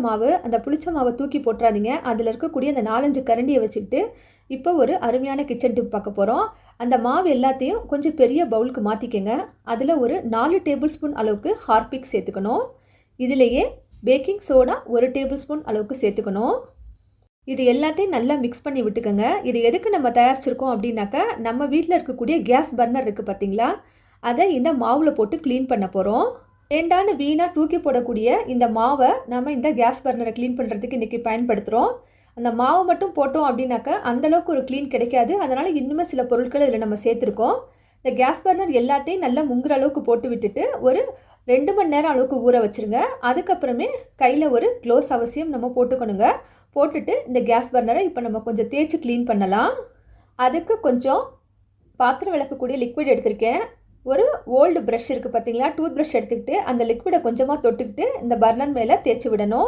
மாவு, அந்த புளிச்ச மாவை தூக்கி போட்டுறாதீங்க. அதில் இருக்கக்கூடிய அந்த 4, 5 கரண்டியை வச்சுக்கிட்டு இப்போ ஒரு அருமையான கிச்சன் டிப் பார்க்க போகிறோம். அந்த மாவு எல்லாத்தையும் கொஞ்சம் பெரிய பவுலுக்கு மாற்றிக்கங்க. அதில் ஒரு 4 டேபிள் ஸ்பூன் அளவுக்கு ஹார்பிக் சேர்த்துக்கணும். இதிலேயே பேக்கிங் சோடா 1 டேபிள் ஸ்பூன் அளவுக்கு சேர்த்துக்கணும். இது எல்லாத்தையும் நல்லா மிக்ஸ் பண்ணி விட்டுக்கோங்க. இது எதுக்கு நம்ம தயாரிச்சிருக்கோம் அப்படின்னாக்கா, நம்ம வீட்டில் இருக்கக்கூடிய கேஸ் பர்னர் இருக்குது பார்த்தீங்களா, அதை இந்த மாவில் போட்டு க்ளீன் பண்ண போகிறோம். வேண்டான்னு வீணாக தூக்கி போடக்கூடிய இந்த மாவை நம்ம இந்த கேஸ் பர்னரை க்ளீன் பண்ணுறதுக்கு இன்றைக்கி பயன்படுத்துகிறோம். அந்த மாவு மட்டும் போட்டோம் அப்படின்னாக்கா அந்தளவுக்கு ஒரு க்ளீன் கிடைக்காது. அதனால் இன்னுமே சில பொருட்களை இதில் நம்ம சேர்த்துருக்கோம். இந்த கேஸ் பர்னர் எல்லாத்தையும் நல்லா முங்குற அளவுக்கு போட்டு விட்டுட்டு ஒரு 2 மணி நேரம் அளவுக்கு ஊற வச்சுருங்க. அதுக்கப்புறமே கையில் ஒரு க்ளோஸ் அவசியம் நம்ம போட்டுக்கணுங்க. போட்டுட்டு இந்த கேஸ் பர்னரை இப்போ நம்ம கொஞ்சம் தேய்ச்சி க்ளீன் பண்ணலாம். அதுக்கு கொஞ்சம் பாத்திரம் விளக்கக்கூடிய லிக்விட் எடுத்திருக்கேன். ஒரு ஓல்டு ப்ரஷ் இருக்குது பார்த்தீங்களா, டூத் ப்ரஷ் எடுத்துக்கிட்டு அந்த லிக்விடை கொஞ்சமாக தொட்டுக்கிட்டு இந்த பர்னர் மேலே தேய்ச்சி விடணும்.